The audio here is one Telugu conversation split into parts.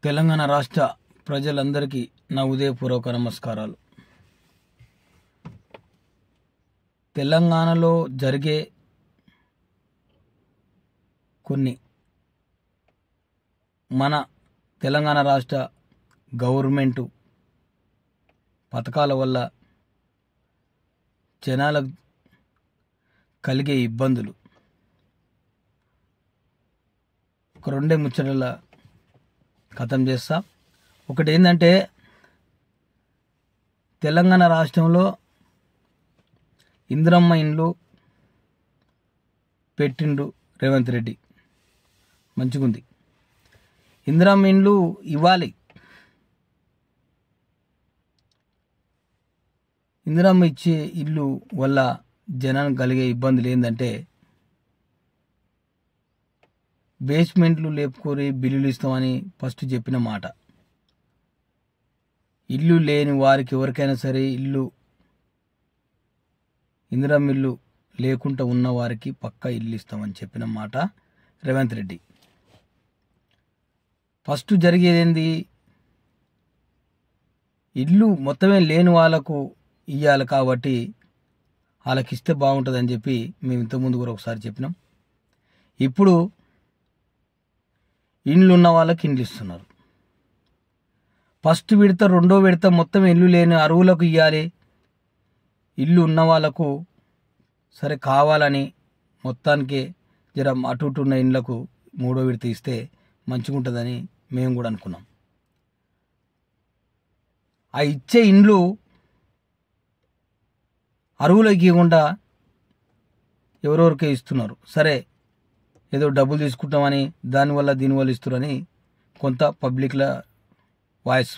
తెలంగాణ రాష్ట్ర ప్రజలందరికీ నా ఉదయపూర్వక నమస్కారాలు. తెలంగాణలో జరిగే కొన్ని మన తెలంగాణ రాష్ట్ర గవర్నమెంటు పథకాల వల్ల జనాలకు కలిగే ఇబ్బందులు ఒక రెండే ముచ్చటల ఖతం చేస్తా. ఒకటి ఏంటంటే, తెలంగాణ రాష్ట్రంలో ఇందిరమ్మ ఇండ్లు పెట్టిండు రేవంత్ రెడ్డి, మంచిగుంది. ఇందిరమ్మ ఇండ్లు ఇవ్వాలి. ఇందిరమ్మ ఇచ్చే ఇల్లు వల్ల జనానికి కలిగే ఇబ్బందులు ఏంటంటే, బేస్మెంట్లు లేపుకొని బిల్లులు ఇస్తామని ఫస్ట్ చెప్పిన మాట. ఇల్లు లేని వారికి ఎవరికైనా సరే ఇందిరమ్మ ఇల్లు లేకుండా ఉన్న వారికి పక్కా ఇల్లు ఇస్తామని చెప్పిన మాట రేవంత్ రెడ్డి. ఫస్ట్ జరిగేదేంది, ఇల్లు మొత్తమే లేని వాళ్ళకు ఇవ్వాలి కాబట్టి వాళ్ళకి ఇస్తే బాగుంటుందని చెప్పి మేము ఇంతకుముందు కూడా ఒకసారి చెప్పినాం. ఇప్పుడు ఇండ్లు ఉన్న వాళ్ళకి ఇండ్లు ఇస్తున్నారు. ఫస్ట్ విడత, రెండో విడత మొత్తం ఇల్లు లేని అరువులకు ఇవ్వాలి. ఇల్లు ఉన్న వాళ్ళకు సరే కావాలని మొత్తానికి జర అటు ఇటు ఉన్న ఇండ్లకు మూడో విడత ఇస్తే మంచిగా ఉంటుందని మేము కూడా అనుకున్నాం. ఆ ఇచ్చే ఇండ్లు అరువులకు ఇవ్వకుండా ఎవరెవరికే ఇస్తున్నారు. సరే ఏదో డబ్బులు తీసుకుంటామని దీనివల్ల ఇస్తున్నారని కొంత పబ్లిక్ల వాయిస్.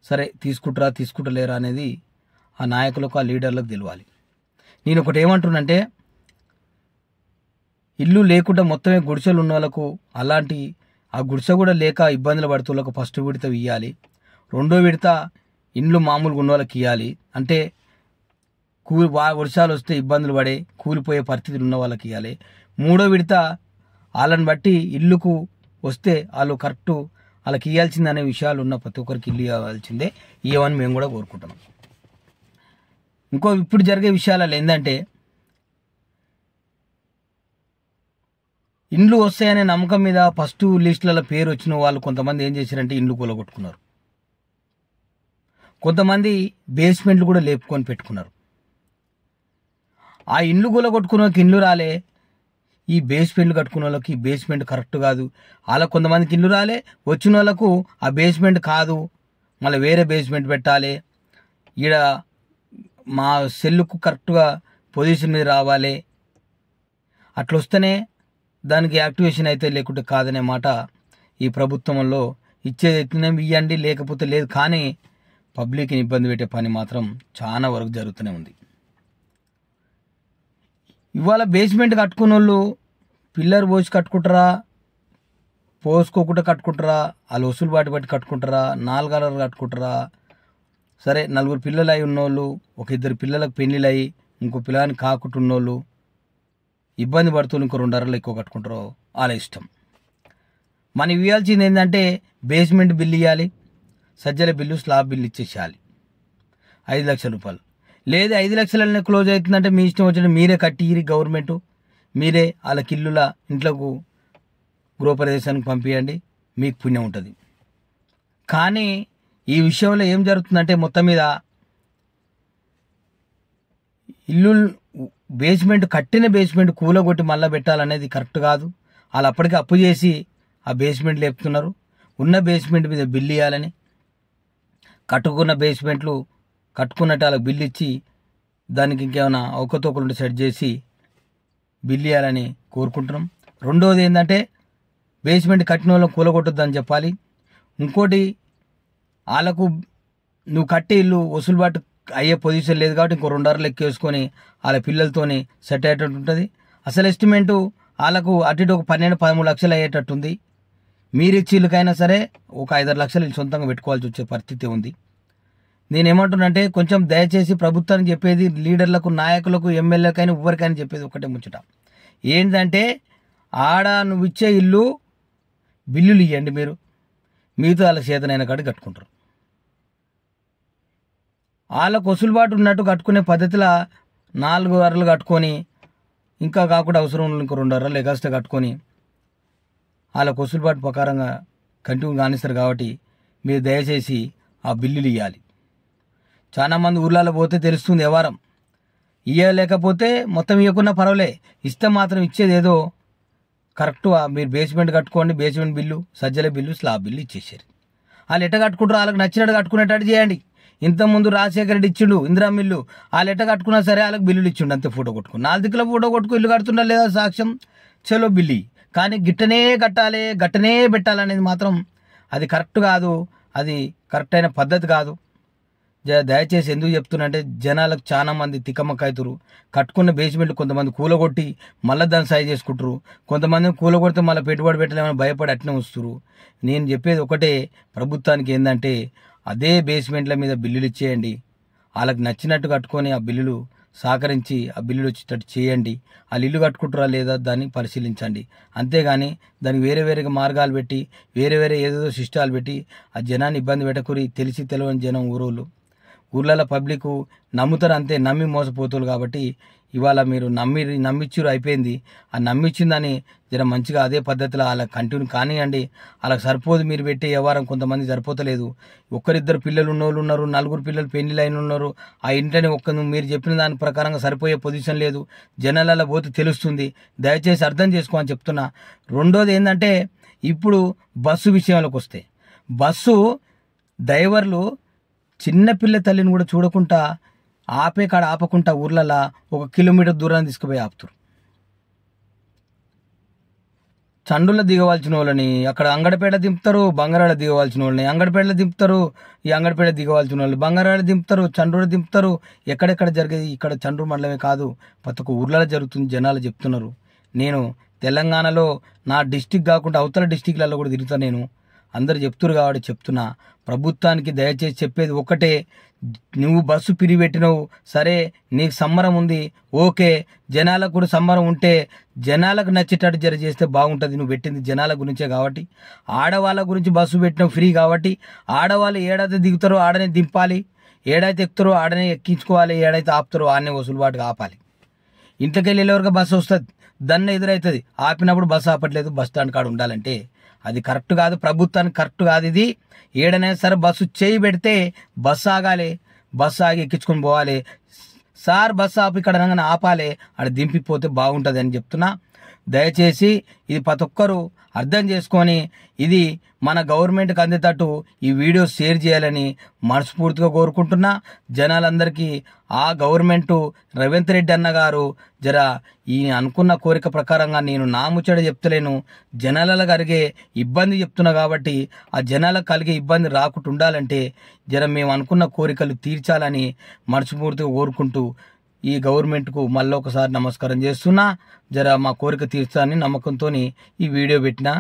సరే తీసుకుంటలేరా అనేది ఆ నాయకులకు, ఆ లీడర్లకు తెలియాలి. నేను ఒకటి ఏమంటున్నానంటే, ఇల్లు లేకుండా మొత్తమే గుడిసెలు ఉన్న వాళ్ళకు, అలాంటి ఆ గుడిసె కూడా లేక ఇబ్బందులు పడుతున్న ఫస్ట్ విడత ఇవ్వాలి. రెండో విడత ఇండ్లు మామూలుగా ఉన్న వాళ్ళకి ఇవ్వాలి. అంటే వర్షాలు వస్తే ఇబ్బందులు పడే కూలిపోయే పరిస్థితులు ఉన్న వాళ్ళకి ఇవ్వాలి. మూడో విడత వాళ్ళని బట్టి ఇల్లుకు వస్తే వాళ్ళు కరెక్ట్ వాళ్ళకి ఇవ్వాల్సిందే అనే విషయాలు ఉన్న ప్రతి ఒక్కరికి ఇల్లు ఇవ్వాల్సిందే, ఇవ్వని మేము కూడా కోరుకుంటున్నాం. ఇప్పుడు జరిగే విషయాలలో ఏంటంటే, ఇండ్లు వస్తాయనే నమ్మకం మీద ఫస్ట్ లిస్టులలో పేరు వచ్చిన వాళ్ళు కొంతమంది ఏం చేశారంటే ఇండ్లు కూలగొట్టుకున్నారు. కొంతమంది బేస్మెంట్లు కూడా లేపుకొని పెట్టుకున్నారు. ఆ ఇండ్లు కూలగొట్టుకున్న వాళ్ళకి ఇండ్లు రాలే, ఈ బేస్మెంట్లు కట్టుకున్న వాళ్ళకి బేస్మెంట్ కరెక్ట్ కాదు. అలా కొంతమందికి ఇల్లు రాలే, వచ్చిన వాళ్ళకు ఆ బేస్మెంట్ కాదు, మళ్ళీ వేరే బేస్మెంట్ పెట్టాలి. ఈడ మా సెల్లుకు కరెక్ట్గా పొజిషన్ మీద రావాలి, అట్లా వస్తేనే దానికి యాక్టివేషన్ అయితే, లేకుంటే కాదనే మాట ఈ ప్రభుత్వంలో. ఇచ్చేది ఎత్తునేమి ఇవ్వండి, లేకపోతే లేదు. కానీ పబ్లిక్ని ఇబ్బంది పెట్టే పని మాత్రం చాలా వరకు జరుగుతూనే ఉంది. ఇవాళ బేస్మెంట్ కట్టుకున్న వాళ్ళు పిల్లర్ పోసి కట్టుకుంటారా, పోసుకోకుండా కట్టుకుంటారా, వాళ్ళు వసూలుబాటు బట్టి కట్టుకుంటారా, 4 అలర్లు కట్టుకుంటారా. సరే, 4 పిల్లలు అయి ఉన్నోళ్ళు, ఒక 2 పిల్లలకు పెళ్ళిళ్ళు అయ్యి ఇంకో పిల్లని కాకుండా ఉన్నోళ్ళు ఇబ్బంది పడుతూ ఇంకో 2 అరలు ఎక్కువ కట్టుకుంటారో వాళ్ళ ఇష్టం. మనం ఇవ్వాల్సింది ఏంటంటే, బేస్మెంట్ బిల్లు ఇవ్వాలి, సజ్జల బిల్లు, స్లాబ్ బిల్లు ఇచ్చేసేయాలి. 5 లక్షల రూపాయలు. లేదు 5 లక్షలనే క్లోజ్ అవుతుందంటే మీ ఇష్టం వచ్చిన మీరే కట్టి గవర్నమెంట్, మీరే వాళ్ళకి ఇంట్లోకి గృహప్రదేశానికి పంపించండి, మీకు పుణ్యం ఉంటుంది. కానీ ఈ విషయంలో ఏం జరుగుతుందంటే, మొత్తం మీద ఇల్లు కట్టిన బేస్మెంట్ కూలగొట్టి మళ్ళీ పెట్టాలనేది కరెక్ట్ కాదు. వాళ్ళు అప్పటికే అప్పు చేసి ఆ బేస్మెంట్ లేపుతున్నారు. ఉన్న బేస్మెంట్ మీద బిల్లు ఇవ్వాలని, కట్టుకున్న బేస్మెంట్లు కట్టుకున్నట్టు వాళ్ళకి బిల్లు ఇచ్చి దానికి ఇంకేమైనా అవకతవకలుంటే సెట్ చేసి బిల్లు ఇవ్వాలని కోరుకుంటున్నాం. రెండోది ఏంటంటే, బేస్మెంట్ కట్టిన వాళ్ళకి కూలగొట్టొద్దని చెప్పాలి. ఇంకోటి, వాళ్ళకు నువ్వు కట్టే ఇల్లు వసూలుబాటు అయ్యే పొజిషన్ లేదు కాబట్టి ఇంకో 2 అరలు ఎక్కేసుకొని వాళ్ళ పిల్లలతోని సెట్ అయ్యేటట్టు ఉంటుంది. అసలు ఎస్టిమేటు వాళ్ళకు అటు ఇటు ఒక 12-13 లక్షలు అయ్యేటట్టుంది. మీరు ఇచ్చి ఇల్లుకైనా సరే ఒక 5-6 లక్షలు ఇల్లు సొంతంగా పెట్టుకోవాల్సి వచ్చే పరిస్థితి ఉంది. నేనేమంటున్నానంటే, కొంచెం దయచేసి ప్రభుత్వానికి చెప్పేది, లీడర్లకు, నాయకులకు, ఎమ్మెల్యేకైనా ఎవరికైనా చెప్పేది ఒకటే ముచ్చట ఏంటంటే, ఆడ నువ్వు ఇచ్చే ఇల్లు బిల్లులు ఇవ్వండి. మీరు మిగతా వాళ్ళ చేతనైన కాడికి కట్టుకుంటారు. వాళ్ళకు వసులుబాటు ఉన్నట్టు కట్టుకునే పద్ధతిలో 4 అరలు కట్టుకొని ఇంకా కాకుండా అవసరం ఉన్న ఇంకో 2 అరలు ఎగస్ట్రా కట్టుకొని వాళ్ళకు వసులుబాటు ప్రకారంగా కంటిన్యూ కానిస్తారు. కాబట్టి మీరు దయచేసి ఆ బిల్లులు ఇవ్వాలి. చాలామంది ఊర్లలో పోతే తెలుస్తుంది వ్యవహారం. ఇవ్వలేకపోతే మొత్తం ఇవ్వకున్నా పర్వాలే, ఇస్తే మాత్రం ఇచ్చేది ఏదో కరెక్ట్. మీరు బేస్మెంట్ కట్టుకోండి, basement bill, Sajjala bill, slab bill ఇచ్చేసారు. వాళ్ళు ఎట్ట కట్టుకుంటారు వాళ్ళకి నచ్చినట్టు కట్టుకునేటట్టు చేయండి. ఇంతకుముందు రాజశేఖర రెడ్డి ఇచ్చిండు ఇందిరా మిల్లు, వాళ్ళు ఎట్ట కట్టుకున్నా సరే వాళ్ళకి బిల్లులు ఇచ్చిండు, అంతే. ఫోటో కొట్టుకుని 4 దిక్కుల ఫోటో కొట్టుకు ఇల్లు కడుతున్నా లేదా సాక్ష్యం, చలో బిల్లి. కానీ గిట్టనే కట్టాలి, గట్టనే పెట్టాలనేది మాత్రం అది కరెక్ట్ కాదు, అది కరెక్ట్ అయిన పద్ధతి కాదు. దయచేసి ఎందుకు చెప్తున్నా అంటే జనాలకు చాలా మంది తికమక్క అవుతారు. కట్టుకున్న బేస్మెంట్ కొంతమంది కూలగొట్టి మళ్ళీ దాన్ని సైజ్ చేసుకుంటారు, కొంతమంది కూలగొడితే మళ్ళీ పెట్టుబడి పెట్టలేమని భయపడి అట్నే వస్తారు. నేను చెప్పేది ఒకటే ప్రభుత్వానికి, ఏంటంటే అదే బేస్మెంట్ల మీద బిల్లులు ఇచ్చేయండి. వాళ్ళకి నచ్చినట్టు కట్టుకొని ఆ బిల్లులు సహకరించి ఆ బిల్లులు వచ్చేటట్టు చేయండి. వాళ్ళు ఇల్లు కట్టుకుంటారా లేదా దాన్ని పరిశీలించండి. అంతేగాని దానికి వేరే వేరేగా మార్గాలు పెట్టి వేరే వేరే ఏదేదో సిస్టాలు పెట్టి ఆ జనాన్ని ఇబ్బంది పెట్టకూరి. తెలిసి తెలియని జనం ఊర్లలో పబ్లిక్ నమ్ముతారు, అంతే. నమ్మి మోసపోతారు. కాబట్టి ఇవాళ మీరు నమ్మిచ్చిరు అయిపోయింది. ఆ నమ్మిచ్చిందని జర మంచిగా అదే పద్ధతిలో వాళ్ళకి కంటిన్యూ కానివ్వండి. వాళ్ళకి సరిపోదు మీరు పెట్టే వ్యవహారం. కొంతమంది సరిపోతలేదు. 1-2 పిల్లలు ఉన్నోళ్ళు ఉన్నారు, 4 పిల్లలు పెళ్లి అయిన ఉన్నారు. ఆ ఇంట్లోనే మీరు చెప్పిన దాని ప్రకారంగా సరిపోయే పొజిషన్ లేదు. జనాలలో పోతే తెలుస్తుంది. దయచేసి అర్థం చేసుకోమని చెప్తున్నా. రెండోది ఏంటంటే ఇప్పుడు బస్సు విషయంలోకి వస్తే, బస్సు డ్రైవర్లు చిన్నపిల్ల తల్లిని కూడా చూడకుండా ఆపే కాడ ఆపకుండా ఊర్లలో 1 కిలోమీటర్ దూరాన్ని తీసుకుపోయి ఆపుతారు. చండులో దిగవలసిన వాళ్ళని అక్కడ అంగడిపేట దింపుతారు, బంగారాడ దిగవలసిన వాళ్ళని అంగడిపేటలో దింపుతారు, ఈ అంగడిపేట దిగవలసిన వాళ్ళని బంగారాడ దింపుతారు, చండ్రులో దింపుతారు. ఎక్కడెక్కడ జరిగేది ఇక్కడ చండ్రు మండలమే కాదు, ప్రతి ఒక్క ఊర్లలో జరుగుతుంది. జనాలు చెప్తున్నారు. నేను తెలంగాణలో నా డిస్టిక్ కాకుండా అవతల డిస్టిక్లలో కూడా తిరుగుతాను. నేను అందరు చెప్తున్నారు కాబట్టి చెప్తున్నా. ప్రభుత్వానికి దయచేసి చెప్పేది ఒకటే, నువ్వు బస్సు పిరిపెట్టినవు సరే, నీకు సంబరం ఉంది, ఓకే. జనాలకు కూడా సంబరం ఉంటే జనాలకు నచ్చేటట్టు జర చేస్తే బాగుంటుంది. నువ్వు పెట్టింది జనాల గురించే కాబట్టి, ఆడవాళ్ళ గురించి బస్సు పెట్టినావు ఫ్రీ కాబట్టి, ఆడవాళ్ళు ఏడైతే దిగుతారో ఆడనే దింపాలి, ఏడైతే ఎక్కుతారో ఆడనే ఎక్కించుకోవాలి, ఏడైతే ఆపుతారో ఆడనే వసూలుబాటుగా ఆపాలి. ఇంట్లోకి వెళ్ళేవరకు బస్సు వస్తుంది, దాన్ని ఎదురవుతుంది. ఆపినప్పుడు బస్సు ఆపట్లేదు, బస్ స్టాండ్ కాడ ఉండాలంటే అది కరెక్ట్ కాదు. ప్రభుత్వానికి కరెక్ట్ కాదు ఇది. ఏడనైనా సరే బస్సు చేయి పెడితే బస్సు ఆగాలి, బస్సు ఆగి ఎక్కించుకొని పోవాలి. సార్ బస్సు ఆపి ఇక్కడ అనగానే ఆపాలి, అక్కడ దింపిపోతే బాగుంటుంది అని చెప్తున్నా. దయచేసి ఇది ప్రతి ఒక్కరూ అర్థం చేసుకొని ఇది మన గవర్నమెంట్కి అందేటట్టు ఈ వీడియో షేర్ చేయాలని మనస్ఫూర్తిగా కోరుకుంటున్నా. జనాలందరికీ ఆ గవర్నమెంటు రేవంత్ రెడ్డి అన్న గారు జర ఈ అనుకున్న కోరిక ప్రకారంగా, నేను నా ముచ్చట చెప్తలేను, జనాలకు కలిగే ఇబ్బంది చెప్తున్నా కాబట్టి ఆ జనాలకు కలిగే ఇబ్బంది రాకుండా ఉండాలంటే జర మేము అనుకున్న కోరికలు తీర్చాలని మనస్ఫూర్తిగా కోరుకుంటూ ఈ గవర్నమెంట్కు మళ్ళీ ఒకసారి నమస్కారం చేస్తున్నా. జర మా కోరిక తీర్చాలని నమ్మకంతో ఈ వీడియో పెట్టినా.